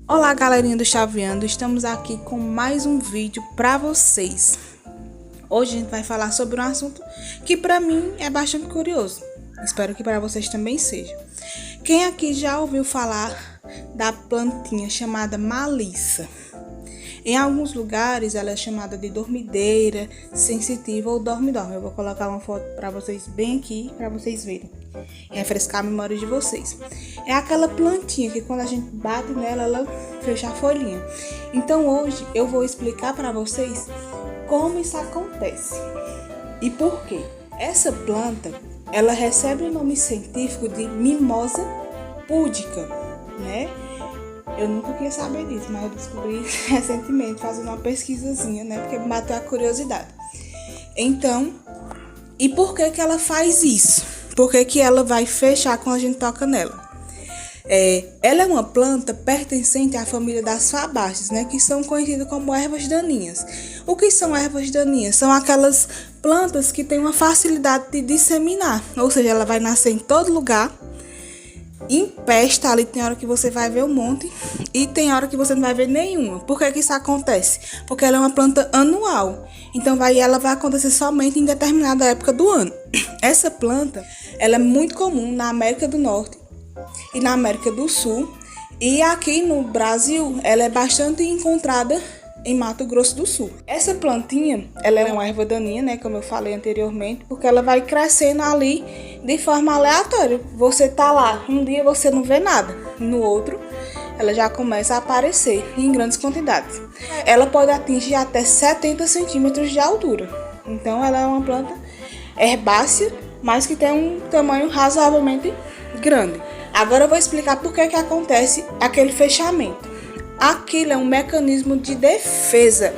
Olá, galerinha do Chaveando, estamos aqui com mais um vídeo para vocês. Hoje a gente vai falar sobre um assunto que para mim é bastante curioso. Espero que para vocês também seja. Quem aqui já ouviu falar da plantinha chamada malícia? Em alguns lugares ela é chamada de dormideira, sensitiva ou dorme-dorme. Eu vou colocar uma foto para vocês bem aqui, para vocês verem. Refrescar a memória de vocês. É aquela plantinha que quando a gente bate nela, ela fecha a folhinha. Então hoje eu vou explicar para vocês como isso acontece e por quê. Essa planta, ela recebe o nome científico de mimosa púdica, né? Eu nunca queria saber disso, mas eu descobri recentemente fazendo uma pesquisazinha, né? Porque me bateu a curiosidade. Então, e por que ela faz isso? Por que ela vai fechar quando a gente toca nela? Ela é uma planta pertencente à família das fabáceas, né? Que são conhecidas como ervas daninhas. O que são ervas daninhas? São aquelas plantas que têm uma facilidade de disseminar. Ou seja, ela vai nascer em todo lugar. Empesta ali, tem hora que você vai ver um monte e tem hora que você não vai ver nenhuma. Por que isso acontece? Porque ela é uma planta anual. Então ela vai acontecer somente em determinada época do ano. Essa planta, ela é muito comum na América do Norte e na América do Sul. E aqui no Brasil, ela é bastante encontrada em Mato Grosso do Sul. Essa plantinha, ela é uma erva daninha, né, como eu falei anteriormente, porque ela vai crescendo ali de forma aleatória. Você tá lá, um dia você não vê nada, no outro ela já começa a aparecer em grandes quantidades. Ela pode atingir até 70 centímetros de altura. Então ela é uma planta herbácea, mas que tem um tamanho razoavelmente grande. Agora eu vou explicar por que acontece aquele fechamento. Aquilo é um mecanismo de defesa.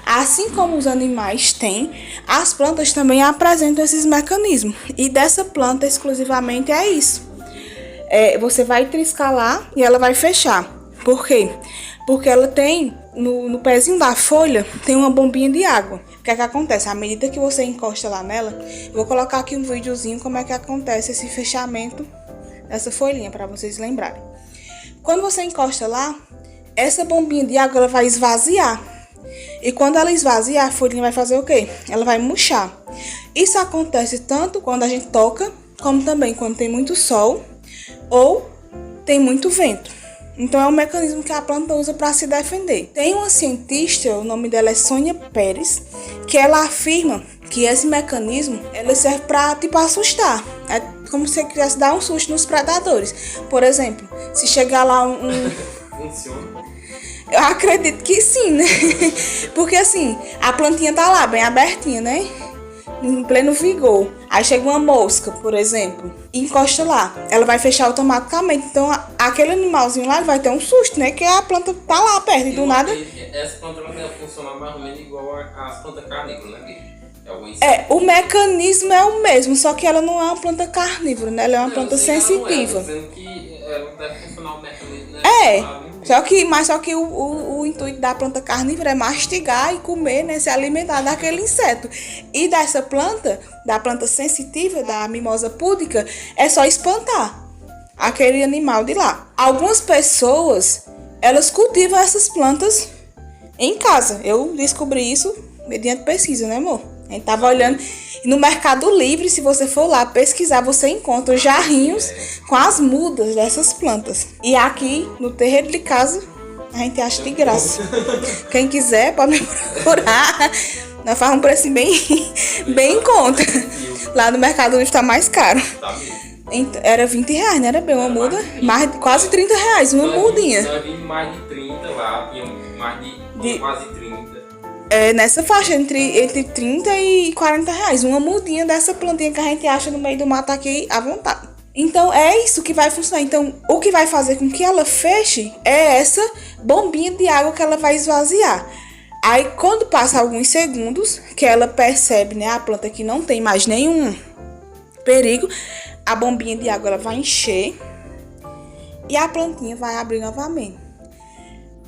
Assim como os animais têm, as plantas também apresentam esses mecanismos. E dessa planta exclusivamente é isso. Você vai triscar lá e ela vai fechar. Por quê? Porque ela tem, no pezinho da folha, tem uma bombinha de água. O que acontece? À medida que você encosta lá nela, eu vou colocar aqui um videozinho como é que acontece esse fechamento dessa folhinha, para vocês lembrarem. Quando você encosta lá, essa bombinha de água ela vai esvaziar. E quando ela esvaziar, a folhinha vai fazer o quê? Ela vai murchar. Isso acontece tanto quando a gente toca, como também quando tem muito sol ou tem muito vento. Então é um mecanismo que a planta usa para se defender. Tem uma cientista, o nome dela é Sônia Pérez, que ela afirma que esse mecanismo ela serve para tipo assustar. É como se você quisesse dar um susto nos predadores. Por exemplo, se chegar lá Funciona? Eu acredito que sim, né? Porque assim, a plantinha tá lá bem abertinha, né? Em pleno vigor. Aí chega uma mosca, por exemplo, e encosta lá. Ela vai fechar automaticamente. Então, aquele animalzinho lá vai ter um susto, né? Que a planta tá lá perto e do nada... Essa planta funciona mais ou menos igual às plantas carnívoras, né? O mecanismo é o mesmo, só que ela não é uma planta carnívora, né? Ela é uma planta sensitiva. Dizendo que ela deve funcionar o mecanismo, né? Só que o intuito da planta carnívora é mastigar e comer, né? Se alimentar daquele inseto. E dessa planta, da planta sensitiva, da mimosa púdica, é só espantar aquele animal de lá. Algumas pessoas, elas cultivam essas plantas em casa. Eu descobri isso mediante pesquisa, né, amor? A gente tava olhando no Mercado Livre, se você for lá pesquisar, você encontra jarrinhos com as mudas dessas plantas. E aqui no terreiro de casa, a gente acha de graça. Quem quiser pode me procurar. Nós fazemos um preço bem em conta. Lá no Mercado Livre tá mais caro. Era R$20, não era bem uma muda? Quase R$30, uma mudinha. Eu vi mais de 30 lá, tinha mais de quase 30. Nessa faixa, entre 30 e R$40. Uma mudinha dessa plantinha que a gente acha no meio do mato aqui à vontade. Então, é isso que vai funcionar. Então, o que vai fazer com que ela feche é essa bombinha de água que ela vai esvaziar. Aí, quando passa alguns segundos, que ela percebe, né, a planta que não tem mais nenhum perigo, a bombinha de água ela vai encher e a plantinha vai abrir novamente.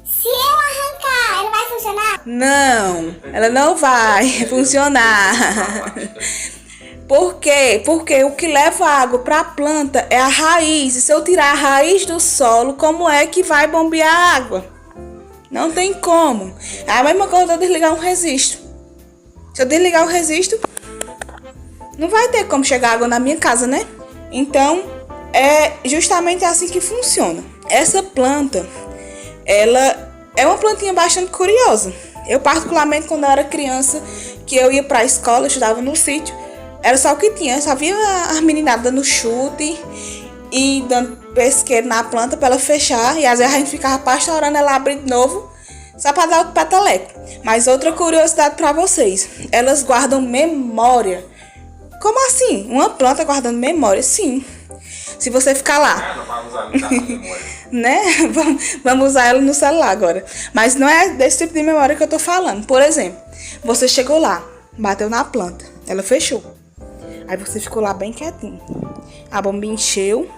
Se eu arrancar, ela vai funcionar? Não, ela não vai funcionar. Por quê? Porque o que leva a água para a planta é a raiz. E se eu tirar a raiz do solo, como é que vai bombear a água? Não tem como. É a mesma coisa de eu desligar um resisto. Se eu desligar o resisto, não vai ter como chegar água na minha casa, né? Então, é justamente assim que funciona. Essa planta, ela é uma plantinha bastante curiosa. Eu, particularmente, quando eu era criança, que eu ia para a escola, eu estudava no sítio, era só o que tinha. Eu só via as meninadas dando chute e dando pesqueiro na planta para ela fechar. E às vezes a gente ficava pastorando ela abrir de novo, só para dar outro peteleco. Mas outra curiosidade para vocês, elas guardam memória. Como assim? Uma planta guardando memória? Sim. Se você ficar lá, Não vai usar muita memória. né? Vamos usar ela no celular agora. Mas não é desse tipo de memória que eu tô falando. Por exemplo, você chegou lá, bateu na planta, ela fechou. Aí você ficou lá bem quietinho. A bombinha encheu,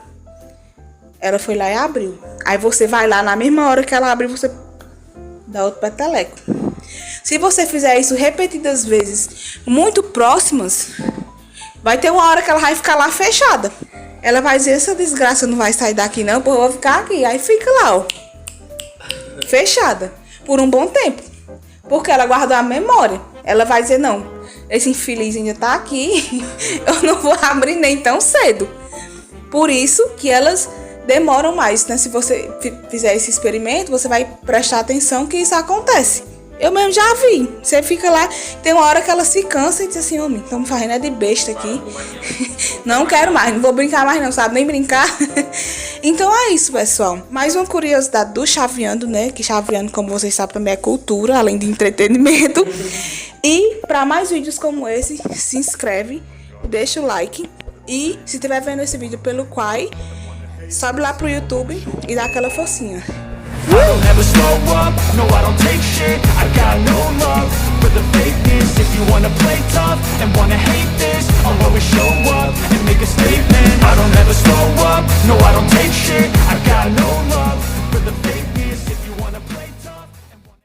ela foi lá e abriu. Aí você vai lá, na mesma hora que ela abriu, você dá outro peteleco. Se você fizer isso repetidas vezes, muito próximas, vai ter uma hora que ela vai ficar lá fechada. Ela vai dizer, essa desgraça não vai sair daqui não, porque eu vou ficar aqui. Aí fica lá, ó, fechada, por um bom tempo. Porque ela guardou a memória. Ela vai dizer, não, esse infeliz ainda tá aqui, eu não vou abrir nem tão cedo. Por isso que elas demoram mais, né? Se você fizer esse experimento, você vai prestar atenção que isso acontece. Eu mesmo já vi. Você fica lá, tem uma hora que ela se cansa e diz assim, homem, estamos fazendo é de besta aqui. Não quero mais, não vou brincar mais não, sabe nem brincar. Então é isso, pessoal. Mais uma curiosidade do Chaveando, né? Que Chaveando, como vocês sabem, também é cultura, além de entretenimento. E para mais vídeos como esse, se inscreve, deixa o like. E se estiver vendo esse vídeo pelo Quai, sobe lá pro YouTube e dá aquela forcinha. I don't ever slow up.